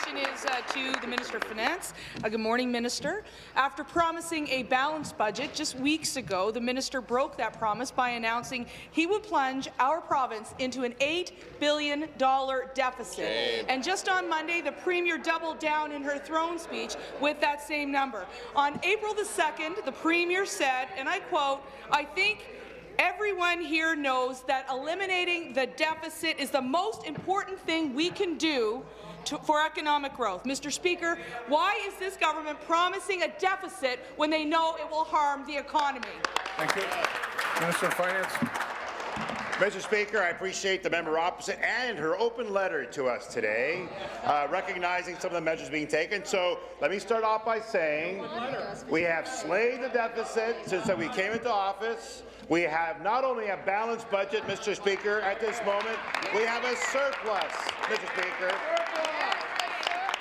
question is to the Minister of Finance. Good morning, Minister. After promising a balanced budget just weeks ago, the minister broke that promise by announcing he would plunge our province into an $8 billion deficit. Shame. And just on Monday, the Premier doubled down in her throne speech with that same number. On April the 2nd, the Premier said, and I quote, "I think everyone here knows that eliminating the deficit is the most important thing we can do for economic growth." Mr. Speaker, why is this government promising a deficit when they know it will harm the economy? Thank you. Minister of Finance. Mr. Speaker, I appreciate the member opposite and her open letter to us today, recognizing some of the measures being taken. So let me start off by saying we have slayed the deficit since we came into office. We have not only a balanced budget, Mr. Speaker, at this moment, we have a surplus, Mr. Speaker.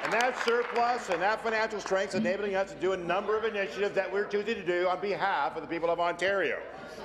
And that surplus and that financial strength is enabling us to do a number of initiatives that we're choosing to do on behalf of the people of Ontario.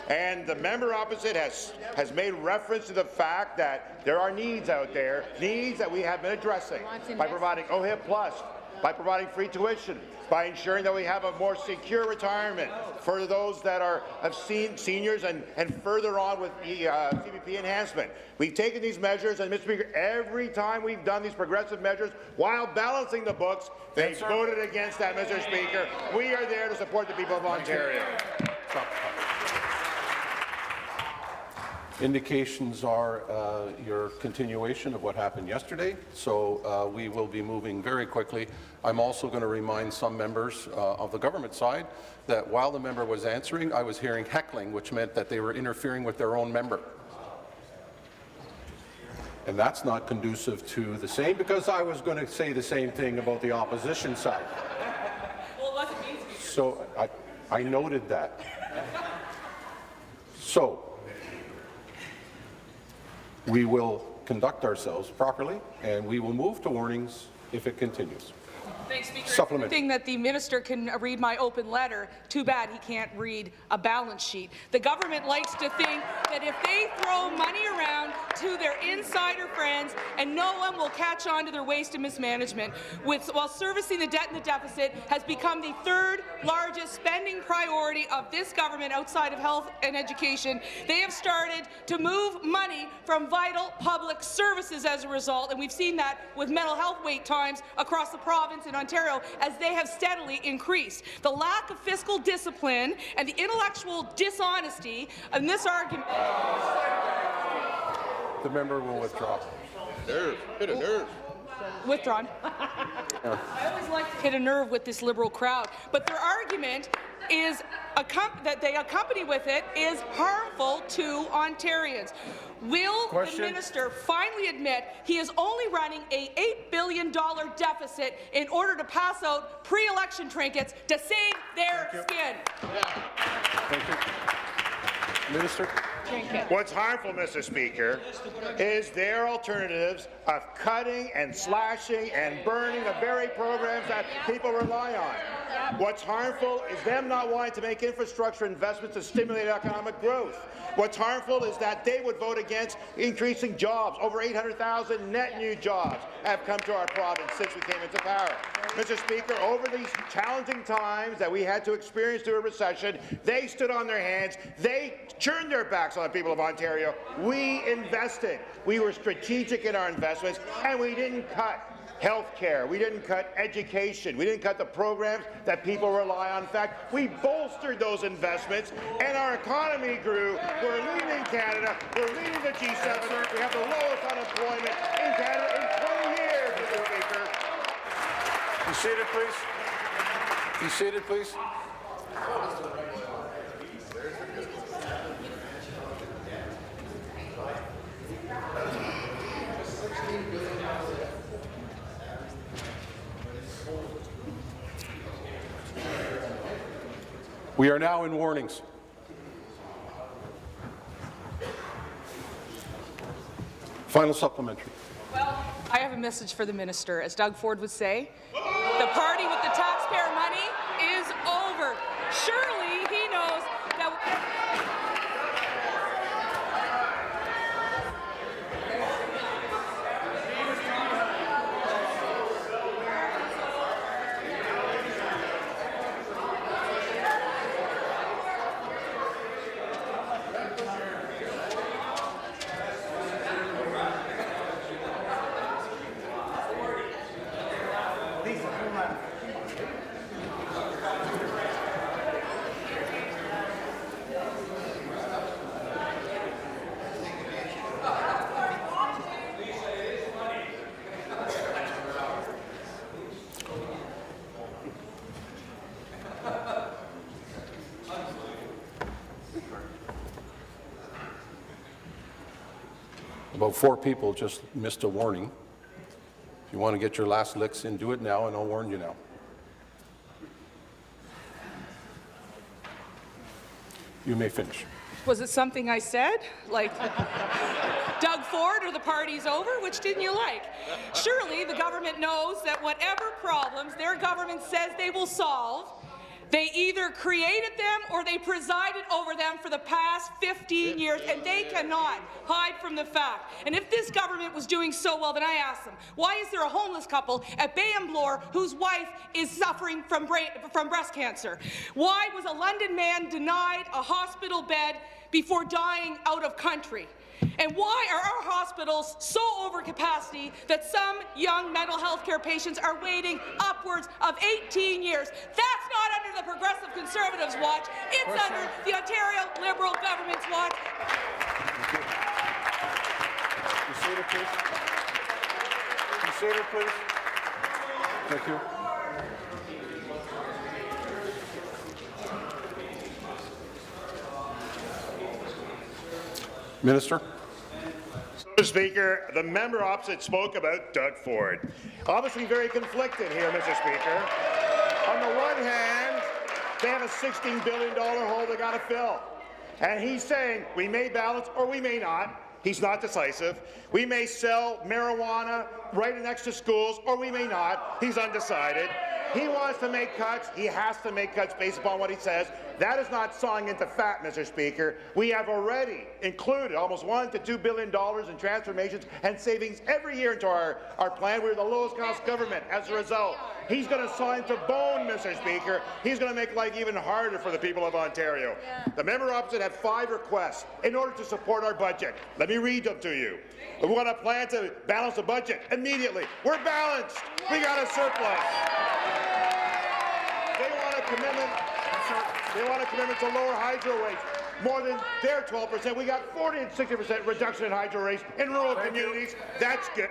And the member opposite has made reference to the fact that there are needs out there, needs that we have been addressing by providing OHIP Plus, by providing free tuition, by ensuring that we have a more secure retirement for those that have seen seniors and further on with the CPP enhancement. We've taken these measures, and Mr. Speaker, every time we've done these progressive measures while balancing the books, they voted against that, Mr. Speaker. We are there to support the people of Ontario. Indications are your continuation of what happened yesterday, so we will be moving very quickly. I'm also going to remind some members of the government side that while the member was answering, I was hearing heckling, which meant that they were interfering with their own member. And that's not conducive to the same, because I was going to say the same thing about the opposition side. So I noted that. So we will conduct ourselves properly, and we will move to warnings if it continues. Thanks, Speaker. Supplement. It's a good thing that the minister can read my open letter. Too bad he can't read a balance sheet. The government likes to think that if they throw money around to their insider friends and no one will catch on to their waste and mismanagement, while servicing the debt and the deficit has become the third largest spending priority of this government outside of health and education. They have started to move money from vital public services as a result, and we've seen that with mental health wait times across the province in Ontario as they have steadily increased. The lack of fiscal discipline and the intellectual dishonesty in this argument. The member will withdraw. Nerve. Hit a nerve. Withdrawn. I always like to hit a nerve with this Liberal crowd, but their argument is that they accompany with it is harmful to Ontarians. Will the minister finally admit he is only running a $8 billion deficit in order to pass out pre-election trinkets to save their skin? Thank you. Minister. What's harmful, Mr. Speaker, is their alternatives of cutting and slashing and burning the very programs that people rely on. What's harmful is them not wanting to make infrastructure investments to stimulate economic growth. What's harmful is that they would vote against increasing jobs. Over 800,000 net new jobs have come to our province since we came into power. Mr. Speaker, over these challenging times that we had to experience through a recession, they stood on their hands. They turned their backs on the people of Ontario. We invested. We were strategic in our investments, and we didn't cut health care. We didn't cut education. We didn't cut the programs that people rely on. In fact, we bolstered those investments, and our economy grew. We're leading Canada. We're leading the G7. We have the lowest unemployment in Canada in 20 years, Mr. Speaker. Be seated, please. Be seated, please. We are now in warnings. Final supplementary. Well, I have a message for the minister. As Doug Ford would say, the party with the taxpayer money is over. Surely he knows that. About 4 people just missed a warning. If you want to get your last licks in, do it now, and I'll warn you now. You may finish. Was it something I said? Like Doug Ford or the party's over? Which didn't you like? Surely the government knows that whatever problems their government says they will solve, they either created them or they presided over them for the past 15 years, and they cannot hide from the fact. And if this government was doing so well, then I ask them, why is there a homeless couple at Bay-en-Blore whose wife is suffering from breast cancer? Why was a London man denied a hospital bed before dying out of country? And why are our hospitals so over capacity that some young mental health care patients are waiting upwards of 18 years? That's not under the Progressive Conservatives' watch. It's under the Ontario Liberal government's watch. You seated, please. You seated, please. Thank you. Minister. Mr. Speaker, the member opposite spoke about Doug Ford. Obviously very conflicted here, Mr. Speaker. On the one hand, they have a $16 billion hole they got to fill. And he's saying we may balance or we may not. He's not decisive. We may sell marijuana right next to schools or we may not. He's undecided. He wants to make cuts. He has to make cuts based upon what he says. That is not sawing into fat, Mr. Speaker. We have already included almost $1 to $2 billion in transformations and savings every year into our plan. We're the lowest cost government as a result. He's going to saw into bone, Mr. Speaker. He's going to make life even harder for the people of Ontario. The member opposite had 5 requests in order to support our budget. Let me read them to you. We want a plan to balance the budget immediately. We're balanced. We got a surplus. They want a commitment to lower hydro rates, more than their 12%. We got 40 and 60% reduction in hydro rates in rural communities. That's good.